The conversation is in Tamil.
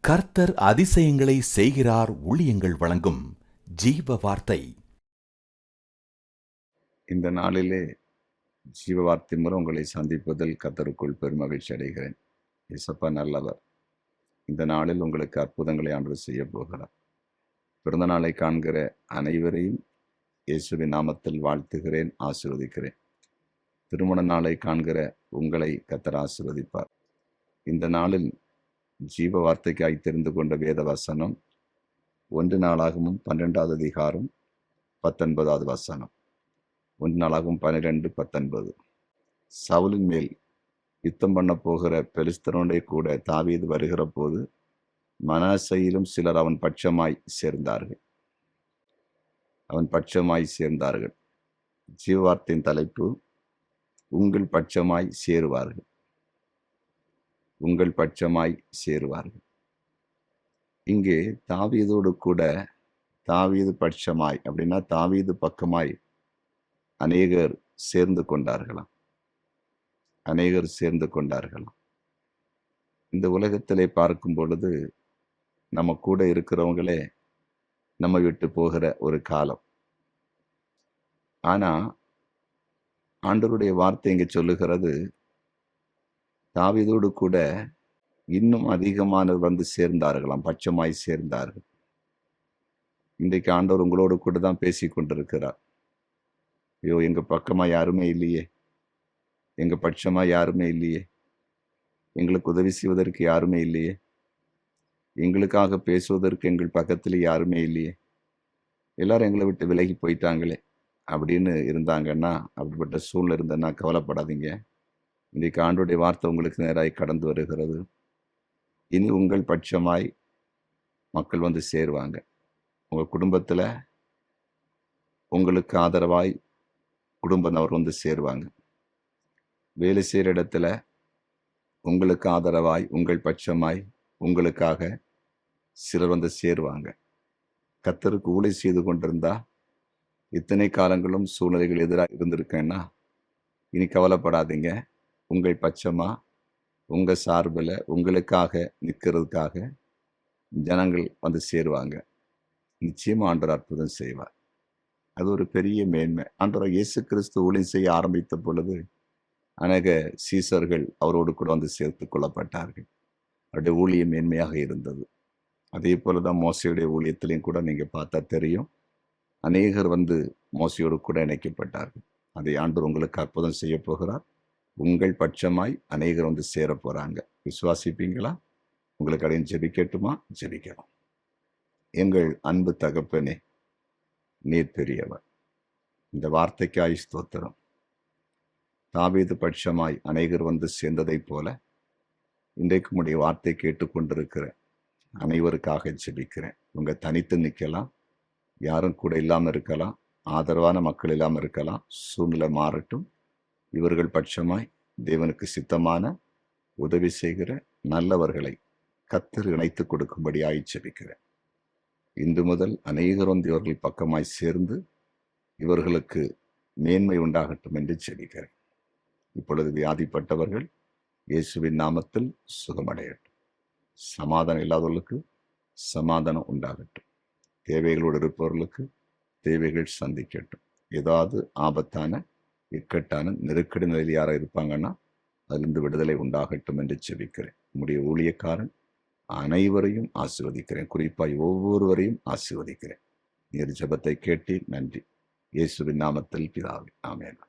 கர்த்தர் அதிசயங்களை செய்கிறார். ஊழியங்கள் வழங்கும் ஜீவ வார்த்தை. இந்த நாளிலே ஜீவ வார்த்தை மூலம் உங்களை சந்திப்பதில் கர்த்தருக்குள் பெருமகிழ்ச்சி அடைகிறேன். இயேசப்பா நல்லவர். இந்த நாளில் உங்களுக்கு அற்புதங்களை ஆண்டவர் செய்ய போகிறார். பிறந்த நாளை காண்கிற அனைவரையும் இயேசுவின் நாமத்தில் வாழ்த்துகிறேன், ஆசீர்வதிக்கிறேன். திருமண நாளை காண்கிற உங்களை கர்த்தர் ஆசீர்வதிப்பார். இந்த நாளில் ஜீவ வார்த்தைக்காய் தெரிந்து கொண்ட வேத வசனம் 1 நாளாகமும் 12வது அதிகாரம் 19வது வசனம். 1 நாளாகவும் 12:19. சவுலின் மேல் யுத்தம் பண்ண போகிற பெலிஸ்தரோடே கூட தாவீது வருகிற போது மனாசையிலும் சிலர் அவன் பட்சமாய் சேர்ந்தார்கள். ஜீவ வார்த்தையின் தலைப்பு, உங்கள் பட்சமாய் சேருவார்கள். உங்கள் பட்சமாய் சேருவார்கள். இங்கே தாவீதோடு கூட தாவீது பட்சமாய் அப்படின்னா தாவீது பக்கமாய் அநேகர் சேர்ந்து கொண்டார்களாம். இந்த உலகத்திலே பார்க்கும் பொழுது நம்ம கூட இருக்கிறவங்களே நம்ம விட்டு போகிற ஒரு காலம். ஆனா ஆண்டவருடைய வார்த்தை இங்கே சொல்லுகிறது, தாவீதோடு கூட இன்னும் அதிகமானவர் வந்து சேர்ந்தார்களாம், பட்சமாய் சேர்ந்தார்கள். இன்றைக்கு ஆண்டவர் உங்களோடு கூட தான் பேசி கொண்டிருக்கிறார். ஐயோ, எங்க பக்கமா யாருமே இல்லையே, எங்க பட்சமா யாருமே இல்லையே, எங்களுக்கு உதவி செய்வதற்கு யாருமே இல்லையே, எங்களுக்காக பேசுவதற்கு எங்கள் பக்கத்தில் யாருமே இல்லையே, எல்லாரும் எங்களை விட்டு விலகி போயிட்டாங்களே அப்படின்னு இருந்தாங்கன்னா, அப்படிப்பட்ட சூழ்நிலை இருந்தேன்னா கவலைப்படாதீங்க. இன்றைக்கு ஆண்டவருடைய வார்த்தை உங்களுக்கு நேராய் கடந்து வருகிறது. இனி உங்கள் பட்சமாய் மக்கள் வந்து சேருவாங்க. உங்கள் குடும்பத்தில் உங்களுக்கு ஆதரவாய் குடும்பத்தினர் வந்து சேருவாங்க. வேலை செய்கிற இடத்துல உங்களுக்கு ஆதரவாய், உங்கள் பட்சமாய், உங்களுக்காக சிலர் வந்து சேருவாங்க. கர்த்தருக்கு ஊழியம் செய்து கொண்டிருந்தா இத்தனை காலங்களும் சூழ்நிலைகள் எதிராக இருந்திருக்கேன்னா இனி கவலைப்படாதீங்க. உங்கள் பட்சமா, உங்க சார்பில் உங்களுக்காக நிற்கிறதுக்காக ஜனங்கள் வந்து சேருவாங்க. நிச்சயமா ஆண்டவர் அற்புதம் செய்வார். அது ஒரு பெரிய மேன்மை. ஆண்டவர் இயேசு கிறிஸ்து ஊழியம் செய்ய ஆரம்பித்த பொழுது அநேக சீசர்கள் அவரோடு கூட வந்து சேர்த்து கொள்ளப்பட்டார்கள். அவருடைய ஊழியம் மேன்மையாக இருந்தது. அதே போலதான் மோசையுடைய ஊழியத்திலையும் கூட நீங்க பார்த்தா தெரியும், அநேகர் வந்து மோசையோடு கூட இணைக்கப்பட்டார்கள். அதை ஆண்டவர் உங்களுக்கு அற்புதம் செய்ய போகிறார். உங்கள் பட்சமாய் அநேகர் வந்து சேர போறாங்க. விசுவாசிப்பீங்களா? உங்களுக்கு அடையும் ஜெபிக்கட்டுமா? ஜெபிக்கலாம். எங்கள் அன்பு தகப்பனே, நீர் பெரியவர். இந்த வார்த்தைக்காய் ஸ்தோத்திரம். தாவீது பட்சமாய் அநேகர் வந்து சேர்ந்ததைப் போல இன்றைக்கு உடைய வார்த்தை கேட்டுக்கொண்டிருக்கிற அனைவருக்காக ஜெபிக்கிறேன். உங்க தனித்து நிற்கலாம், யாரும் கூட இல்லாமல் இருக்கலாம், ஆதரவான மக்கள் இல்லாமல் இருக்கலாம். சூழ்நிலை மாறட்டும். இவர்கள் பட்சமாய் தேவனுக்கு சித்தமான உதவி செய்கிற நல்லவர்களை கர்த்தர் இணைத்து கொடுக்கும்படியாய் ஜெபிக்கிறேன். இன்று முதல் அநேகர் வந்து இவர்கள் பக்கமாய் சேர்ந்து இவர்களுக்கு மேன்மை உண்டாகட்டும் என்று ஜெபிக்கிறேன். இப்பொழுது வியாதிப்பட்டவர்கள் இயேசுவின் நாமத்தில் சுகமடையட்டும். சமாதானம் இல்லாதவர்களுக்கு சமாதானம் உண்டாகட்டும். தேவைகளோடு இருப்பவர்களுக்கு தேவைகள் சந்திக்கட்டும். ஏதாவது ஆபத்தான இக்கட்டான நெருக்கடி நிலையில் யாராக இருப்பாங்கன்னா அதிலிருந்து விடுதலை உண்டாகட்டும் என்று ஜெபிக்கிறேன். உம்முடைய ஊழியக்காரன் அனைவரையும் ஆசீர்வதிக்கிறேன். குறிப்பாய் ஒவ்வொருவரையும் ஆசீர்வதிக்கிறேன். நீர் ஜெபத்தை கேட்டீர், நன்றி. இயேசுவின் நாமத்தில் பிதாவே, ஆமென்.